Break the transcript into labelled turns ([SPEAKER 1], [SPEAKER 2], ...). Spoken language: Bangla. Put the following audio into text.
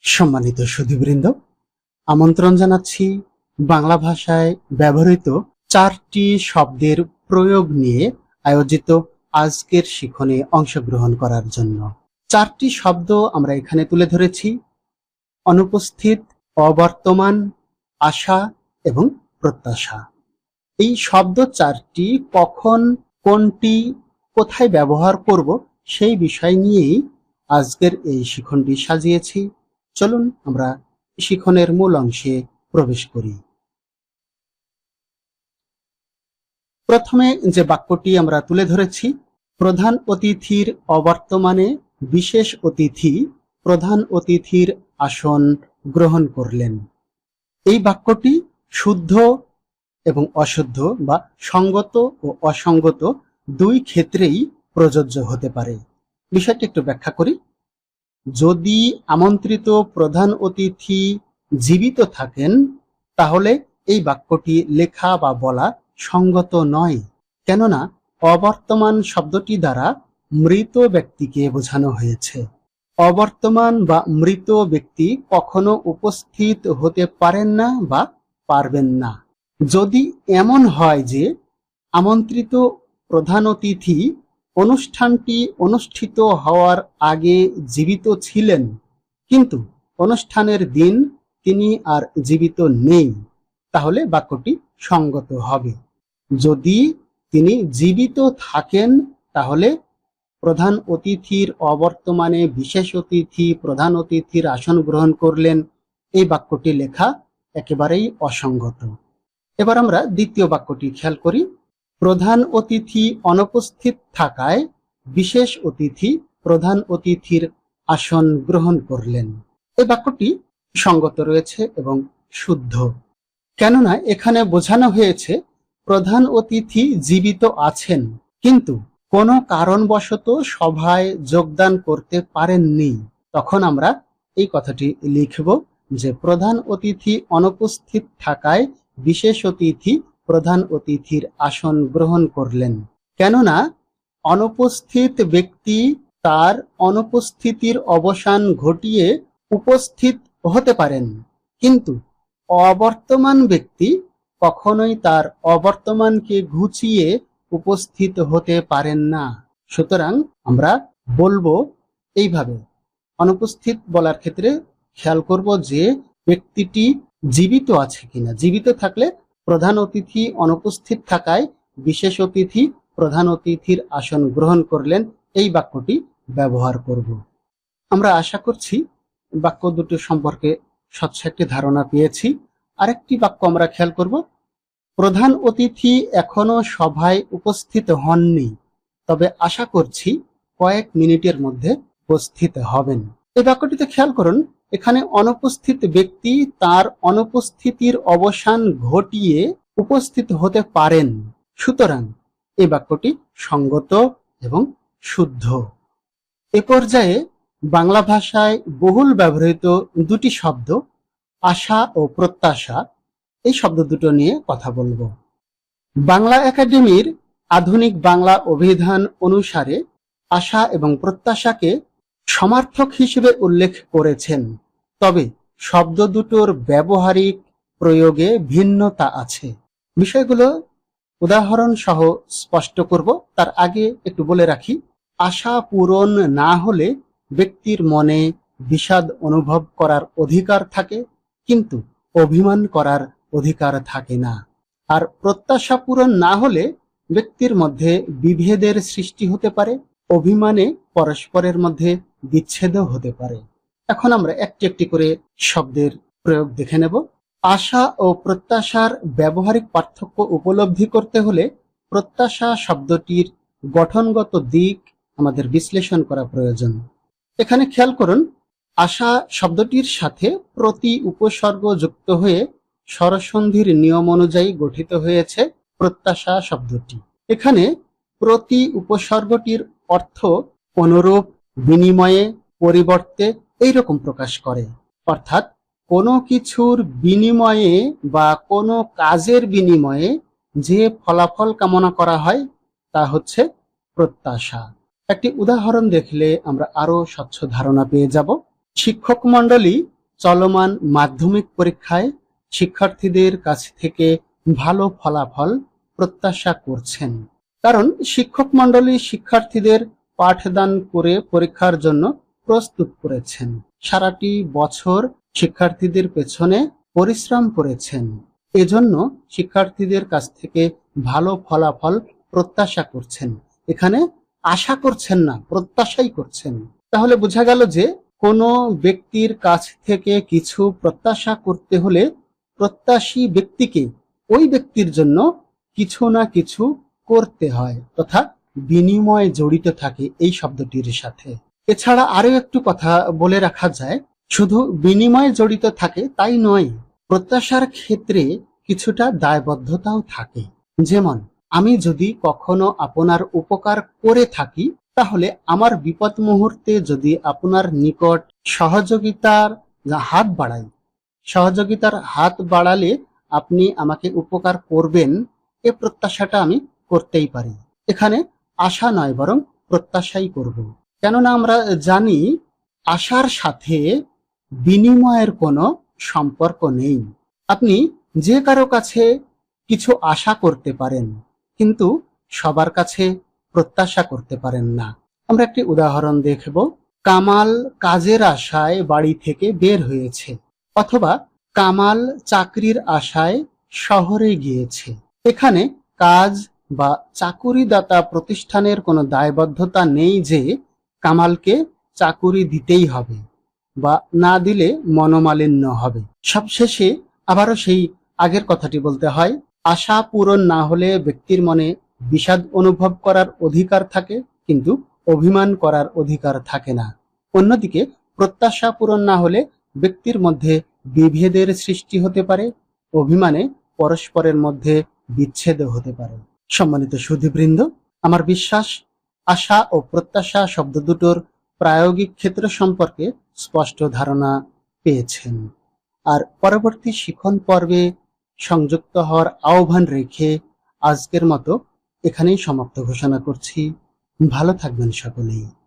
[SPEAKER 1] সম্মানিত সুধীবৃন্দ, আমন্ত্রণ জানাচ্ছি বাংলা ভাষায় ব্যবহৃত 4টি শব্দের প্রয়োগ নিয়ে আয়োজিত আজকের শিখনে অংশগ্রহণ করার জন্য। 4টি শব্দ আমরা এখানে তুলে ধরেছি: অনুপস্থিত, অবর্তমান, আশা এবং প্রত্যাশা। এই শব্দ 4টি কখন, কোনটি, কোথায় ব্যবহার করব সেই বিষয় নিয়েই আজকের এই শিখনটি সাজিয়েছি। চলুন আমরা শিখনের মূল অংশে প্রবেশ করি। প্রথমে যে বাক্যটি আমরা তুলে ধরেছি, প্রধান অতিথির অবর্তমানে বিশেষ অতিথি প্রধান অতিথির আসন গ্রহণ করলেন। এই বাক্যটি শুদ্ধ এবং অশুদ্ধ বা সঙ্গত ও অসঙ্গত দুই ক্ষেত্রেই প্রযোজ্য হতে পারে। বিষয়টি একটু ব্যাখ্যা করি। যদি আমন্ত্রিত প্রধান অতিথি জীবিত থাকেন, তাহলে এই বাক্যটি লেখা বা বলা সঙ্গত নয়, কেননা অবর্তমান শব্দটি দ্বারা মৃত ব্যক্তিকে বোঝানো হয়েছে। অবর্তমান বা মৃত ব্যক্তি কখনো উপস্থিত হতে পারেন না বা পারবেন না। যদি এমন হয় যে আমন্ত্রিত প্রধান অতিথি অনুষ্ঠানটি অনুষ্ঠিত হওয়ার আগে জীবিত ছিলেন, কিন্তু অনুষ্ঠানের দিন তিনি আর জীবিত নেই, তাহলে বাক্যটি সঙ্গত হবে। যদি তিনি জীবিত থাকেন, তাহলে প্রধান অতিথির অবর্তমানে বিশেষ অতিথি প্রধান অতিথির আসন গ্রহণ করলেন, এই বাক্যটি লেখা একেবারেই অসঙ্গত। এবার আমরা দ্বিতীয় বাক্যটি খেয়াল করি। প্রধান অতিথি অনুপস্থিত থাকায় বিশেষ অতিথি প্রধান অতিথির আসন গ্রহণ করলেন। এই বাক্যটি সঙ্গত রয়েছে এবং শুদ্ধ, কেননা এখানে বোঝানো হয়েছে প্রধান অতিথি জীবিত আছেন, কিন্তু কোনো কারণবশত সভায় যোগদান করতে পারেননি। তখন আমরা এই কথাটি লিখব যে প্রধান অতিথি অনুপস্থিত থাকায় বিশেষ অতিথি প্রধান অতিথির আসন গ্রহণ করলেন। কেননা অনুপস্থিত ব্যক্তি তার অনুপস্থিতির অবসান ঘটিয়ে উপস্থিত হতে পারেন, কিন্তু অবর্তমান ব্যক্তি কখনোই তার অবর্তমানকে ঘুচিয়ে উপস্থিত হতে পারেন না। সুতরাং আমরা বলবো এইভাবে। অনুপস্থিত বলার ক্ষেত্রে খেয়াল করব যে ব্যক্তিটি জীবিত আছে কিনা। জীবিত থাকলে প্রধান অতিথি অনুপস্থিত থাকায় বিশেষ অতিথি প্রধান অতিথির আসন গ্রহণ করলেন, এই বাক্যটি ব্যবহার করব। আমরা আশা করছি বাক্য দুটো সম্পর্কে স্বচ্ছ একটি ধারণা পেয়েছি। আরেকটি বাক্য আমরা খেয়াল করব। প্রধান অতিথি এখনো সভায় উপস্থিত হননি, তবে আশা করছি কয়েক মিনিটের মধ্যে উপস্থিত হবেন। এই বাক্যটিতে খেয়াল করুন, এখানে অনুপস্থিত ব্যক্তি তার অনুপস্থিতির অবসান ঘটিয়ে উপস্থিত হতে পারেন। সুতরাং এই বাক্যটি সঙ্গত এবং শুদ্ধ। এ পর্যায়ে বাংলা ভাষায় বহুল ব্যবহৃত দুটি শব্দ আশা ও প্রত্যাশা, এই শব্দ দুটো নিয়ে কথা বলবো। বাংলা একাডেমির আধুনিক বাংলা অভিধান অনুসারে আশা এবং প্রত্যাশাকে সমার্থক হিসেবে উল্লেখ করেছেন, তবে শব্দ দুটোর ব্যবহারিক প্রয়োগে ভিন্নতা আছে। বিষয়গুলো উদাহরণ সহ স্পষ্ট করব। তার আগে একটু বলে রাখি, আশা পূরণ না হলে ব্যক্তির মনে বিষাদ অনুভব করার অধিকার থাকে, কিন্তু অভিমান করার অধিকার থাকে না। আর প্রত্যাশা পূরণ না হলে ব্যক্তির মধ্যে বিভেদের সৃষ্টি হতে পারে, অভিমানে পরস্পরের মধ্যে বিচ্ছেদও হতে পারে। এখন আমরা একটি একটি করে শব্দের প্রয়োগ দেখে নেব। আশা ও প্রত্যাশার ব্যবহারিক পার্থক্য উপলব্ধি করতে হলে প্রত্যাশা শব্দটির গঠনগত দিক আমাদের বিশ্লেষণ করা প্রয়োজন। এখানে খেয়াল করুন, আশা শব্দটির সাথে প্রতি উপসর্গ যুক্ত হয়ে স্বরসন্ধির নিয়ম অনুযায়ী গঠিত হয়েছে প্রত্যাশা শব্দটি। এখানে প্রতি উপসর্গটির অর্থ অনুরূপ, বিনিময়ে, পরিবর্তে এইরকম প্রকাশ করে। অর্থাৎ কোনো কিছুর বিনিময়ে বা কোনো কাজের বিনিময়ে যে ফলাফল কামনা করা হয় তা হচ্ছে প্রত্যাশা। একটি উদাহরণ দেখলে আমরা আরো স্বচ্ছ ধারণা পেয়ে যাব। শিক্ষক মণ্ডলী চলমান মাধ্যমিক পরীক্ষায় শিক্ষার্থীদের কাছ থেকে ভালো ফলাফল প্রত্যাশা করছেন। কারণ শিক্ষক মণ্ডলী শিক্ষার্থীদের পাঠদান করে পরীক্ষার জন্য প্রস্তুত করেছেন। সারাটি বছর শিক্ষার্থীদের পেছনে পরিশ্রম করেছেন। এজন্য শিক্ষার্থীদের কাছ থেকে ভালো ফলাফল প্রত্যাশা করছেন। এখানে আশা করছেন না, প্রত্যাশাই করছেন। তাহলে বোঝা গেল যে কোনো ব্যক্তির কাছ থেকে কিছু প্রত্যাশা করতে হলে প্রত্যাশী ব্যক্তিকে ওই ব্যক্তির জন্য কিছু না কিছু করতে হয় তথা বিনিময় জড়িত থাকে এই শব্দটির সাথে। এছাড়া আরো একটু কথা বলে রাখা যায়, শুধু বিনিময় জড়িত থাকে তাই নয়, প্রত্যাশার ক্ষেত্রে কিছুটা দায়বদ্ধতাও থাকে। যেমন আমি যদি কখনো আপনার উপকার করে থাকি, তাহলে আমার বিপদ মুহূর্তে যদি আপনার নিকট সহযোগিতার হাত বাড়ালে আপনি আমাকে উপকার করবেন, এ প্রত্যাশাটা আমি করতেই পারি। এখানে আশা নয়, বরং প্রত্যাশাই করব। কেননা আমরা জানি আশার সাথে বিনিময়ের কোনো সম্পর্ক নেই। আপনি যে কারো কাছে কিছু আশা করতে পারেন, কিন্তু সবার কাছে প্রত্যাশা করতে পারেন না। আমরা একটি উদাহরণ দেখব। কামাল কাজের আশায় বাড়ি থেকে বের হয়েছে, অথবা কামাল চাকরির আশায় শহরে গিয়েছে। এখানে কাজ বা চাকুরিদাতা প্রতিষ্ঠানের কোনো দায়বদ্ধতা নেই যে কামালকে চাকুরি দিতেই হবে বা না দিলে মনোমালিন্য হবে। সবশেষে আবারও সেই আগের কথাটি বলতে হয়, আশা পূরণ না হলে ব্যক্তির মনে বিষাদ অনুভব করার অধিকার থাকে, কিন্তু অভিমান করার অধিকার থাকে না। অন্যদিকে প্রত্যাশা পূরণ না হলে ব্যক্তির মধ্যে বিভেদের সৃষ্টি হতে পারে, অভিমানে পরস্পরের মধ্যে বিচ্ছেদ হতে পারে। সম্মানিত সুধীবৃন্দ, আমার বিশ্বাস আশা ও প্রত্যাশা শব্দ দুটোর প্রায়োগিক ক্ষেত্র সম্পর্কে স্পষ্ট ধারণা পেয়েছেন। আর পরবর্তী শিখন পর্বে সংযুক্ত হওয়ার আহ্বান রেখে আজকের মতো এখানেই সমাপ্ত ঘোষণা করছি। ভালো থাকবেন সকলেই।